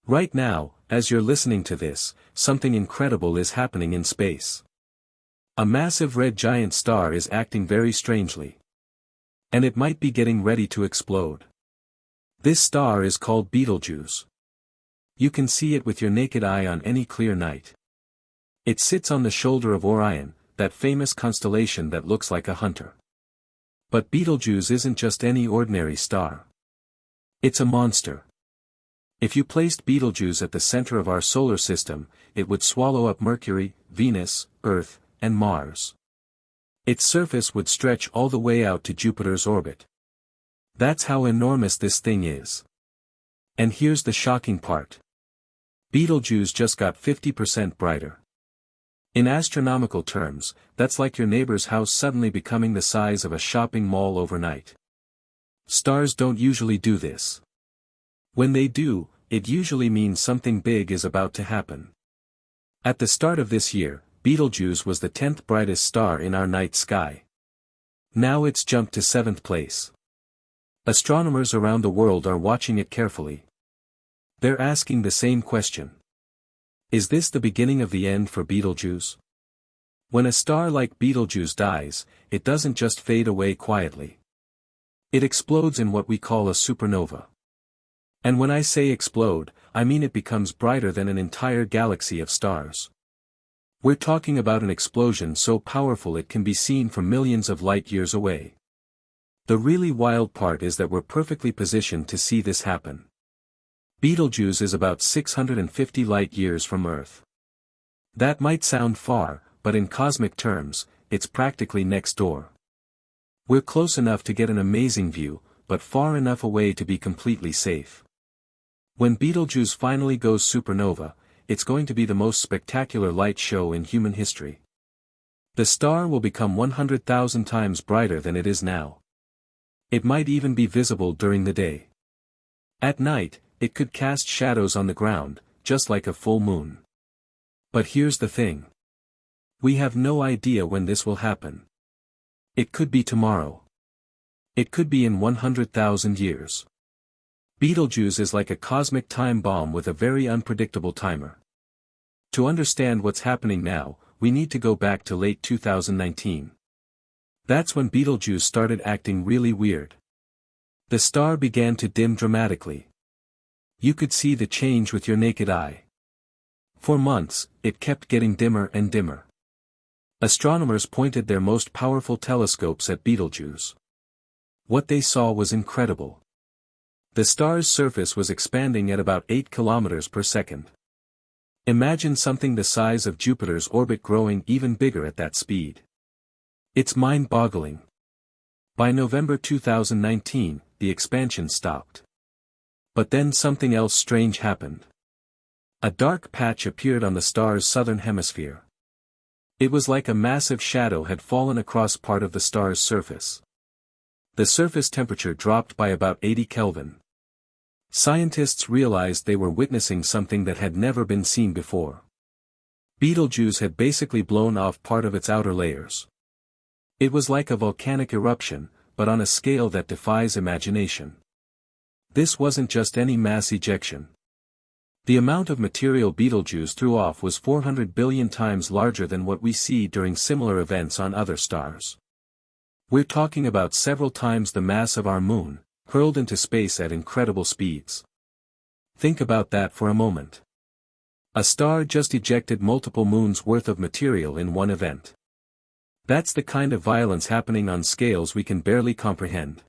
Right now, as you're listening to this, something incredible is happening in space. A massive red giant star is acting very strangely. And it might be getting ready to explode. This star is called Betelgeuse. You can see it with your naked eye on any clear night. It sits on the shoulder of Orion, that famous constellation that looks like a hunter. But Betelgeuse isn't just any ordinary star. It's a monster. If you placed Betelgeuse at the center of our solar system, it would swallow up Mercury, Venus, Earth, and Mars. Its surface would stretch all the way out to Jupiter's orbit. That's how enormous this thing is. And here's the shocking part. Betelgeuse just got 50% brighter. In astronomical terms, that's like your neighbor's house suddenly becoming the size of a shopping mall overnight. Stars don't usually do this. When they do, it usually means something big is about to happen. At the start of this year, Betelgeuse was the 10th brightest star in our night sky. Now it's jumped to 7th place. Astronomers around the world are watching it carefully. They're asking the same question. Is this the beginning of the end for Betelgeuse? When a star like Betelgeuse dies, it doesn't just fade away quietly. It explodes in what we call a supernova. And when I say explode, I mean it becomes brighter than an entire galaxy of stars. We're talking about an explosion so powerful it can be seen from millions of light years away. The really wild part is that we're perfectly positioned to see this happen. Betelgeuse is about 650 light-years from Earth. That might sound far, but in cosmic terms, it's practically next door. We're close enough to get an amazing view, but far enough away to be completely safe. When Betelgeuse finally goes supernova, it's going to be the most spectacular light show in human history. The star will become 100,000 times brighter than it is now. It might even be visible during the day. At night, it could cast shadows on the ground, just like a full moon. But here's the thing. We have no idea when this will happen. It could be tomorrow. It could be in 100,000 years. Betelgeuse is like a cosmic time bomb with a very unpredictable timer. To understand what's happening now, we need to go back to late 2019. That's when Betelgeuse started acting really weird. The star began to dim dramatically. You could see the change with your naked eye. For months, it kept getting dimmer and dimmer. Astronomers pointed their most powerful telescopes at Betelgeuse. What they saw was incredible. The star's surface was expanding at about 8 kilometers per second. Imagine something the size of Jupiter's orbit growing even bigger at that speed. It's mind-boggling. By November 2019, the expansion stopped. But then something else strange happened. A dark patch appeared on the star's southern hemisphere. It was like a massive shadow had fallen across part of the star's surface. The surface temperature dropped by about 80 Kelvin. Scientists realized they were witnessing something that had never been seen before. Betelgeuse had basically blown off part of its outer layers. It was like a volcanic eruption, but on a scale that defies imagination. This wasn't just any mass ejection. The amount of material Betelgeuse threw off was 400 billion times larger than what we see during similar events on other stars. We're talking about several times the mass of our moon, hurled into space at incredible speeds. Think about that for a moment. A star just ejected multiple moons' worth of material in one event. That's the kind of violence happening on scales we can barely comprehend.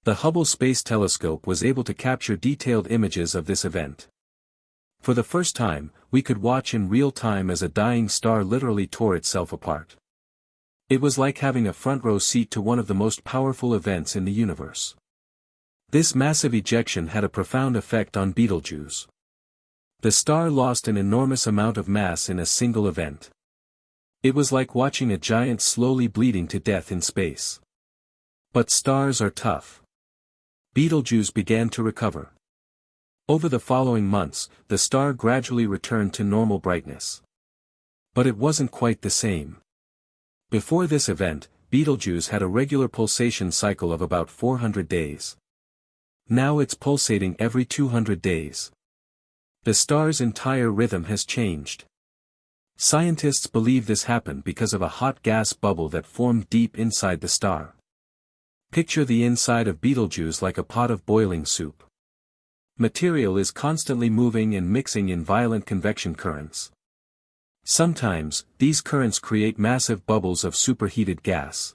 The Hubble Space Telescope was able to capture detailed images of this event. For the first time, we could watch in real time as a dying star literally tore itself apart. It was like having a front-row seat to one of the most powerful events in the universe. This massive ejection had a profound effect on Betelgeuse. The star lost an enormous amount of mass in a single event. It was like watching a giant slowly bleeding to death in space. But stars are tough. Betelgeuse began to recover. Over the following months, the star gradually returned to normal brightness. But it wasn't quite the same. Before this event, Betelgeuse had a regular pulsation cycle of about 400 days. Now it's pulsating every 200 days. The star's entire rhythm has changed. Scientists believe this happened because of a hot gas bubble that formed deep inside the star. Picture the inside of Betelgeuse like a pot of boiling soup. Material is constantly moving and mixing in violent convection currents. Sometimes, these currents create massive bubbles of superheated gas.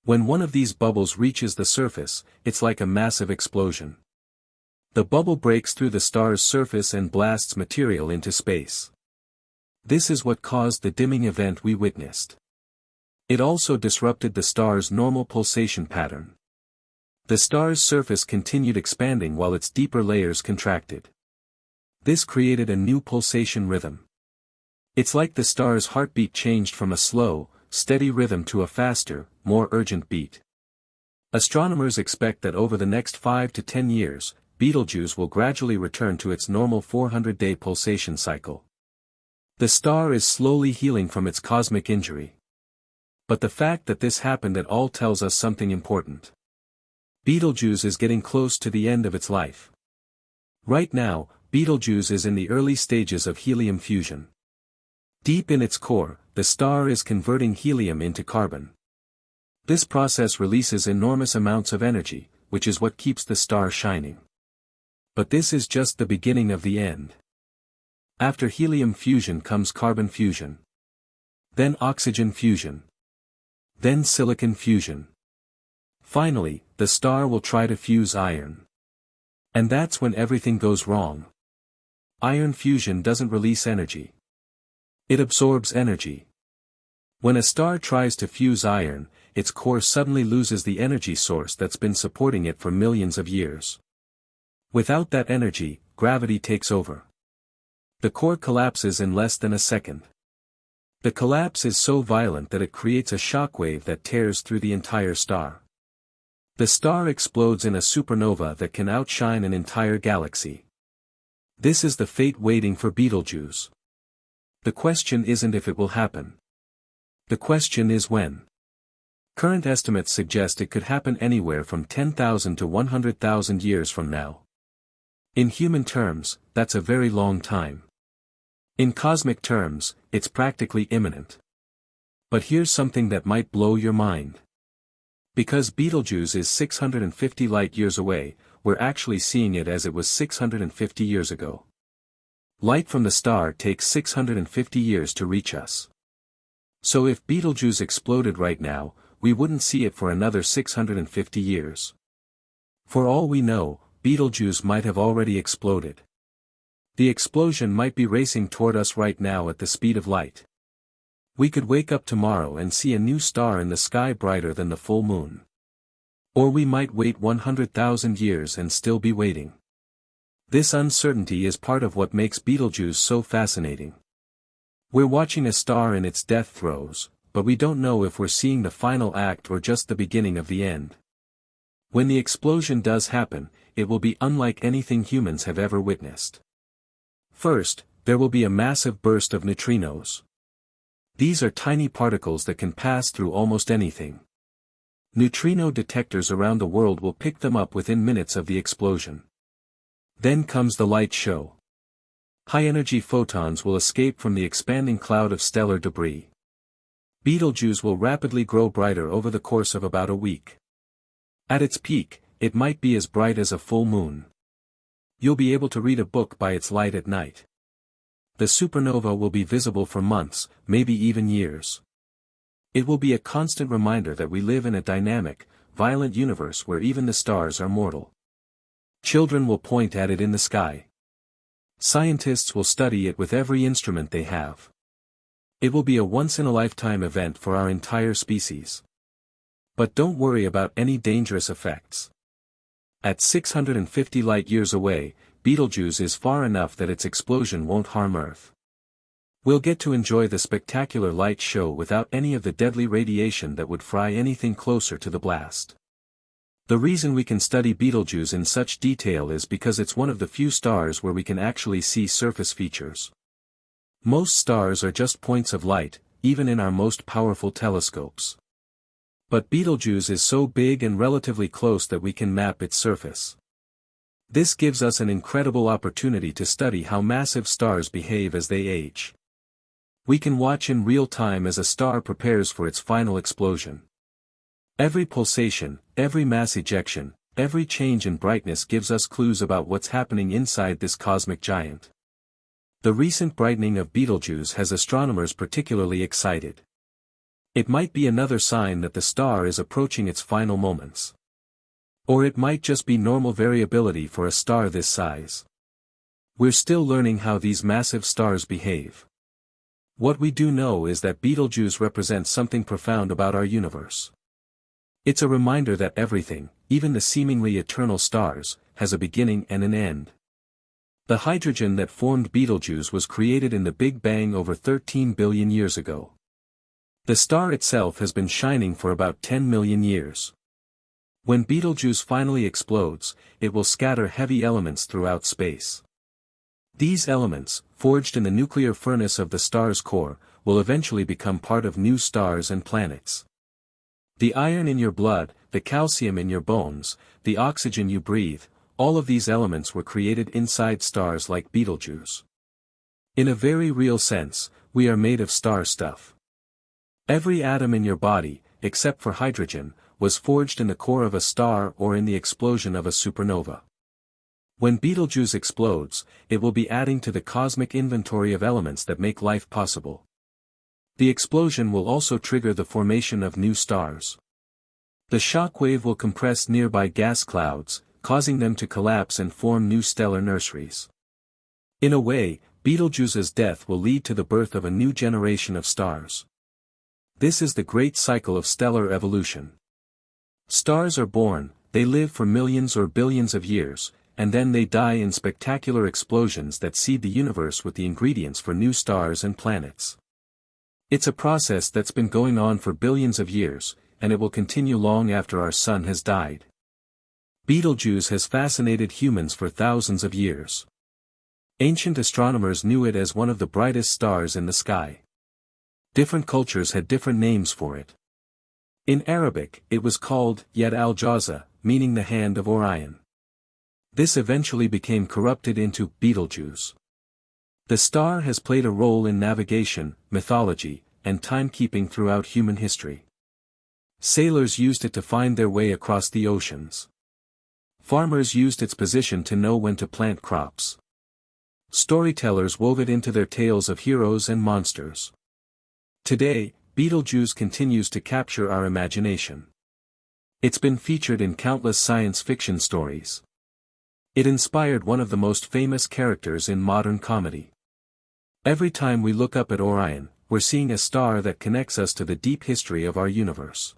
When one of these bubbles reaches the surface, it's like a massive explosion. The bubble breaks through the star's surface and blasts material into space. This is what caused the dimming event we witnessed. It also disrupted the star's normal pulsation pattern. The star's surface continued expanding while its deeper layers contracted. This created a new pulsation rhythm. It's like the star's heartbeat changed from a slow, steady rhythm to a faster, more urgent beat. Astronomers expect that over the next 5 to 10 years, Betelgeuse will gradually return to its normal 400-day pulsation cycle. The star is slowly healing from its cosmic injury. But the fact that this happened at all tells us something important. Betelgeuse is getting close to the end of its life. Right now, Betelgeuse is in the early stages of helium fusion. Deep in its core, the star is converting helium into carbon. This process releases enormous amounts of energy, which is what keeps the star shining. But this is just the beginning of the end. After helium fusion comes carbon fusion. Then oxygen fusion. Then silicon fusion. Finally, the star will try to fuse iron. And that's when everything goes wrong. Iron fusion doesn't release energy. It absorbs energy. When a star tries to fuse iron, its core suddenly loses the energy source that's been supporting it for millions of years. Without that energy, gravity takes over. The core collapses in less than a second. The collapse is so violent that it creates a shockwave that tears through the entire star. The star explodes in a supernova that can outshine an entire galaxy. This is the fate waiting for Betelgeuse. The question isn't if it will happen. The question is when. Current estimates suggest it could happen anywhere from 10,000 to 100,000 years from now. In human terms, that's a very long time. In cosmic terms, it's practically imminent. But here's something that might blow your mind. Because Betelgeuse is 650 light-years away, we're actually seeing it as it was 650 years ago. Light from the star takes 650 years to reach us. So if Betelgeuse exploded right now, we wouldn't see it for another 650 years. For all we know, Betelgeuse might have already exploded. The explosion might be racing toward us right now at the speed of light. We could wake up tomorrow and see a new star in the sky brighter than the full moon. Or we might wait 100,000 years and still be waiting. This uncertainty is part of what makes Betelgeuse so fascinating. We're watching a star in its death throes, but we don't know if we're seeing the final act or just the beginning of the end. When the explosion does happen, it will be unlike anything humans have ever witnessed. First, there will be a massive burst of neutrinos. These are tiny particles that can pass through almost anything. Neutrino detectors around the world will pick them up within minutes of the explosion. Then comes the light show. High-energy photons will escape from the expanding cloud of stellar debris. Betelgeuse will rapidly grow brighter over the course of about a week. At its peak, it might be as bright as a full moon. You'll be able to read a book by its light at night. The supernova will be visible for months, maybe even years. It will be a constant reminder that we live in a dynamic, violent universe where even the stars are mortal. Children will point at it in the sky. Scientists will study it with every instrument they have. It will be a once-in-a-lifetime event for our entire species. But don't worry about any dangerous effects. At 650 light-years away, Betelgeuse is far enough that its explosion won't harm Earth. We'll get to enjoy the spectacular light show without any of the deadly radiation that would fry anything closer to the blast. The reason we can study Betelgeuse in such detail is because it's one of the few stars where we can actually see surface features. Most stars are just points of light, even in our most powerful telescopes. But Betelgeuse is so big and relatively close that we can map its surface. This gives us an incredible opportunity to study how massive stars behave as they age. We can watch in real time as a star prepares for its final explosion. Every pulsation, every mass ejection, every change in brightness gives us clues about what's happening inside this cosmic giant. The recent brightening of Betelgeuse has astronomers particularly excited. It might be another sign that the star is approaching its final moments. Or it might just be normal variability for a star this size. We're still learning how these massive stars behave. What we do know is that Betelgeuse represents something profound about our universe. It's a reminder that everything, even the seemingly eternal stars, has a beginning and an end. The hydrogen that formed Betelgeuse was created in the Big Bang over 13 billion years ago. The star itself has been shining for about 10 million years. When Betelgeuse finally explodes, it will scatter heavy elements throughout space. These elements, forged in the nuclear furnace of the star's core, will eventually become part of new stars and planets. The iron in your blood, the calcium in your bones, the oxygen you breathe, all of these elements were created inside stars like Betelgeuse. In a very real sense, we are made of star stuff. Every atom in your body, except for hydrogen, was forged in the core of a star or in the explosion of a supernova. When Betelgeuse explodes, it will be adding to the cosmic inventory of elements that make life possible. The explosion will also trigger the formation of new stars. The shock wave will compress nearby gas clouds, causing them to collapse and form new stellar nurseries. In a way, Betelgeuse's death will lead to the birth of a new generation of stars. This is the great cycle of stellar evolution. Stars are born, they live for millions or billions of years, and then they die in spectacular explosions that seed the universe with the ingredients for new stars and planets. It's a process that's been going on for billions of years, and it will continue long after our sun has died. Betelgeuse has fascinated humans for thousands of years. Ancient astronomers knew it as one of the brightest stars in the sky. Different cultures had different names for it. In Arabic, it was called Yad al-Jawza, meaning the hand of Orion. This eventually became corrupted into Betelgeuse. The star has played a role in navigation, mythology, and timekeeping throughout human history. Sailors used it to find their way across the oceans. Farmers used its position to know when to plant crops. Storytellers wove it into their tales of heroes and monsters. Today, Betelgeuse continues to capture our imagination. It's been featured in countless science fiction stories. It inspired one of the most famous characters in modern comedy. Every time we look up at Orion, we're seeing a star that connects us to the deep history of our universe.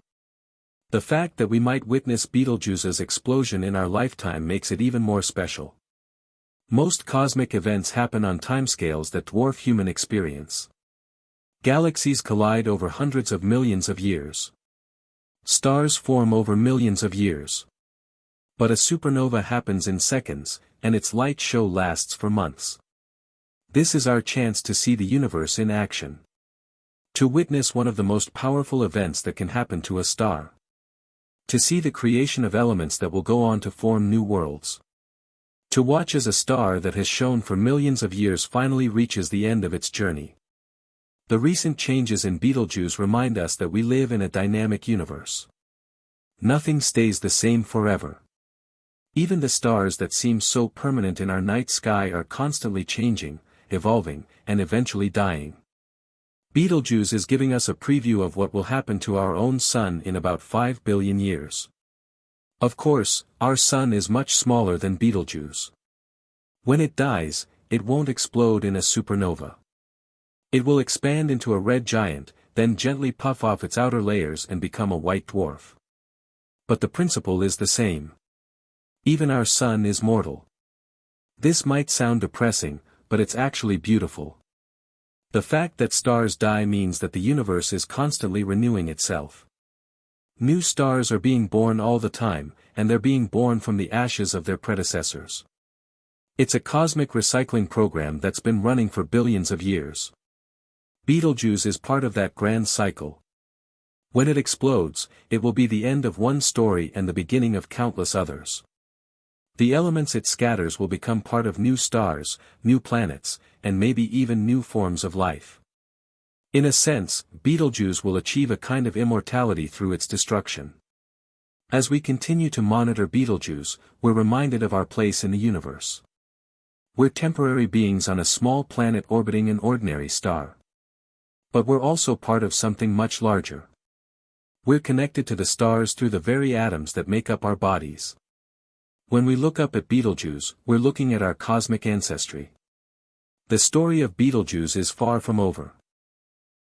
The fact that we might witness Betelgeuse's explosion in our lifetime makes it even more special. Most cosmic events happen on timescales that dwarf human experience. Galaxies collide over hundreds of millions of years. Stars form over millions of years. But a supernova happens in seconds, and its light show lasts for months. This is our chance to see the universe in action. To witness one of the most powerful events that can happen to a star. To see the creation of elements that will go on to form new worlds. To watch as a star that has shone for millions of years finally reaches the end of its journey. The recent changes in Betelgeuse remind us that we live in a dynamic universe. Nothing stays the same forever. Even the stars that seem so permanent in our night sky are constantly changing, evolving, and eventually dying. Betelgeuse is giving us a preview of what will happen to our own sun in about 5 billion years. Of course, our sun is much smaller than Betelgeuse. When it dies, it won't explode in a supernova. It will expand into a red giant, then gently puff off its outer layers and become a white dwarf. But the principle is the same. Even our sun is mortal. This might sound depressing, but it's actually beautiful. The fact that stars die means that the universe is constantly renewing itself. New stars are being born all the time, and they're being born from the ashes of their predecessors. It's a cosmic recycling program that's been running for billions of years. Betelgeuse is part of that grand cycle. When it explodes, it will be the end of one story and the beginning of countless others. The elements it scatters will become part of new stars, new planets, and maybe even new forms of life. In a sense, Betelgeuse will achieve a kind of immortality through its destruction. As we continue to monitor Betelgeuse, we're reminded of our place in the universe. We're temporary beings on a small planet orbiting an ordinary star. But we're also part of something much larger. We're connected to the stars through the very atoms that make up our bodies. When we look up at Betelgeuse, we're looking at our cosmic ancestry. The story of Betelgeuse is far from over.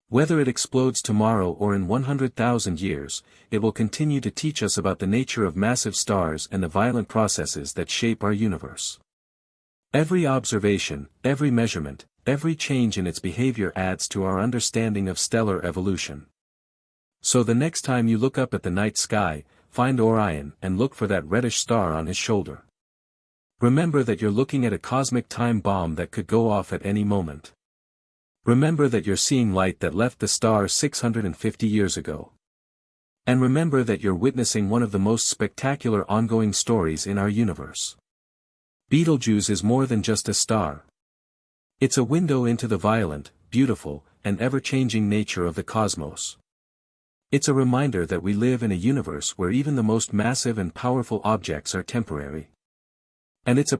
Whether it explodes tomorrow or in 100,000 years, it will continue to teach us about the nature of massive stars and the violent processes that shape our universe. Every observation, every measurement, every change in its behavior adds to our understanding of stellar evolution. So the next time you look up at the night sky, find Orion and look for that reddish star on his shoulder. Remember that you're looking at a cosmic time bomb that could go off at any moment. Remember that you're seeing light that left the star 650 years ago. And remember that you're witnessing one of the most spectacular ongoing stories in our universe. Betelgeuse is more than just a star. It's a window into the violent, beautiful, and ever-changing nature of the cosmos. It's a reminder that we live in a universe where even the most massive and powerful objects are temporary. And it's a